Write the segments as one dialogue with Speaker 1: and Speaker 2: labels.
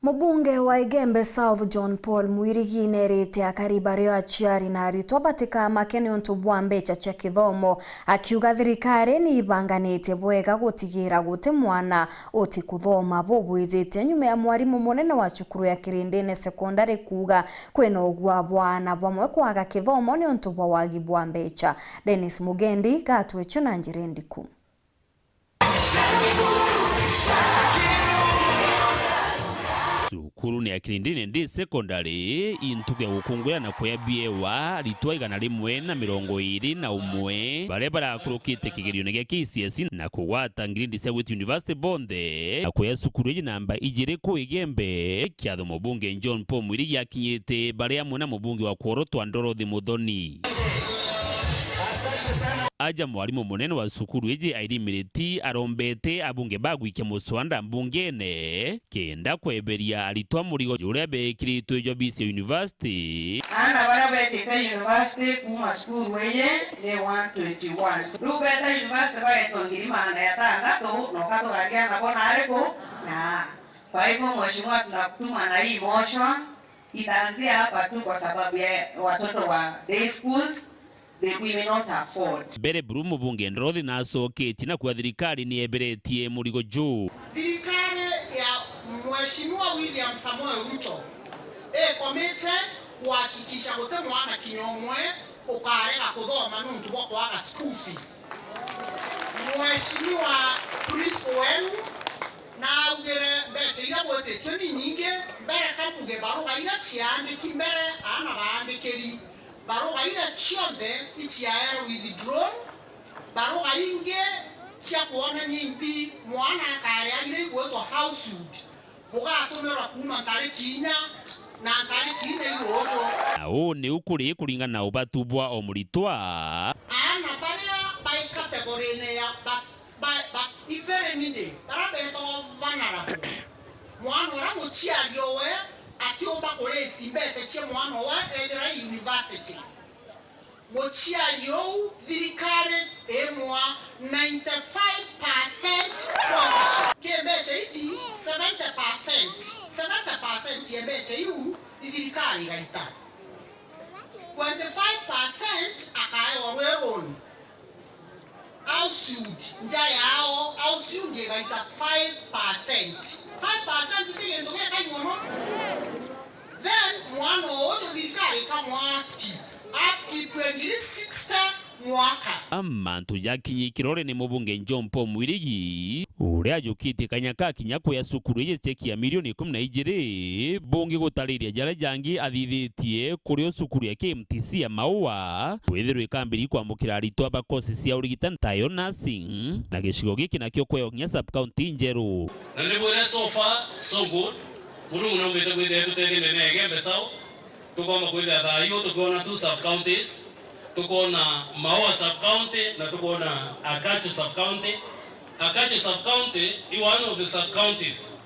Speaker 1: Mubunge wa Igembe South John Paul Mwirigi nerete akaribario aciari na aritwa batika makeni untu bwa mbeca cia kithomo akiuga thirikari ni ibanganite bwega gutigira guti mwana uti kuthoma bubwizite nyuma ya mwarimu munene wa cukuru ya Kirindini Secondary kuga kwina ugwa bwana bamwe kwaga kithomo ni untu bwa wagi bwa mbeca. Dennis Mugendi gatwecho na njirendiku.
Speaker 2: Cukuru ni ya Kirindini Secondary intuge gukungwira na kwa biewa ritwa 121 bare barakurukite kigerio gya KCSE na kugwata ngirindi cia Wit University bonde na kwa cukuru ye namba ijire ku Igembe kiatho mubunge John Paul Mwirigi akinyite bare amwe na mubunge wa Kworotwa Ndorothi Muthoni. Aja mwarimu munene wa cukuru iji airimiriti arombete abunge bagwike muswanda mbungene kenda kweberia aritwa murigo uria bekiritwe jo BC University
Speaker 3: ana bara beteka university kuma cukuru eye de 121 rubeta university bagetongiri maana ya tandatu no katogagia na bona ariko na kwa hivyo mheshimiwa tunakutuma na hii motion itaanzia hapa tu kwa sababu ya watoto wa day schools. We may not afford.
Speaker 2: Bere Brumu bunge Ndorothi na asoketi na kwa thirikari ni eberetie murigo juu.
Speaker 4: Thirikari ya Mheshimiwa William Samoei Ruto committed kuhakikisha gote mwana kinyomwe ukarega kuthoma nundu bwa kwaga school fees. Mheshimiwa principal wenu na ugere mbeca ira gwetetwe ni nyingi mbere kambuge baruga ira ciandiki mbere ana baandikiri baroga ira chionde ichiaero withdrawn baroga inge chia kuona nyimbi mwana kare ile gwetwa household mugatumira kuma kare kinya na kare kinya irojo
Speaker 2: na ni ukuri kuringana na ubatubwa omuritwa
Speaker 4: ana baria by category ne ya ba ivere ninde barabeto vulnerable mwana ora muchiario we akiomba kore simbeche che mwana wa Edera University mochiario thirikari emwa 95% sponsorship kebeche iti 70% yebeche yu thirikari gaita 25% akae orweron ausud njaya ao ausud gaita 5% tigendo ke kanyono. Then mwana wote thirikari kamwa upkeep 60 mwaka
Speaker 2: amantu yakinyi kirore ni mubunge John Paul Mwirigi uria ajukite kanyaka kinya kwa cukuru ye cheki ya milioni 12 bunge gutariria jara jangi athithitie kuri cukuru ya KMTC ya Maua kwithirwe ikambiri kwamukira aritwa bakosi cia urigitani tayo nursing na gicigo giki nakio kwa Ong'ia sub county njeru
Speaker 5: na ndibwire so far so good muru muno mbete kwithia tutethie nene Igembe South tukoma kwithia thayo tukona tu sub counties tukona Maua sub county na tukona Akachu sub county. Akachu sub county is one of the sub counties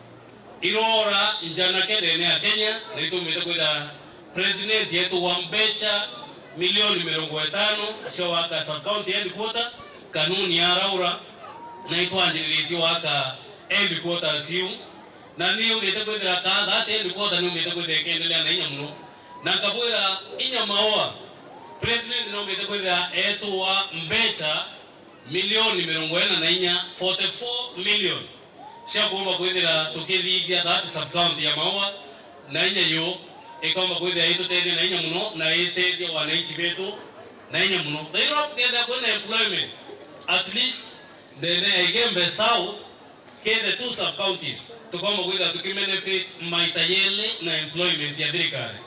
Speaker 5: irora njana kende ya Kenya na itumite kwithia president yetu wa mbecha milioni 50 sio waka sub county headquarter kanuni ya raura na itwanjiritie waka headquarter siu na niyo mbete kwithia ka headquarter niyo mbete kwithia kendelea na inya muno na kabwira inya Maua president no mbete kwithia etu wa mbecha milioni 44 million cia kuomba kwithira tukithigia that sub county ya Maua na inya yo ikomba kwithia itutethia na inya muno na itethia wananchi betu na inya muno thiro kwithia kwina employment at least the Igembe South the two sub counties tukomba kwithia tukibenefit maitayele na employment ya thirikari.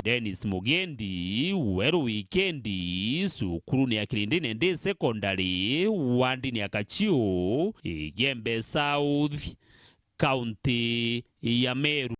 Speaker 2: Dennis Mugendi weru wikendi cukuru ni ya Kirindini Secondary wandini ya Kachio Igembe South County ya Meru.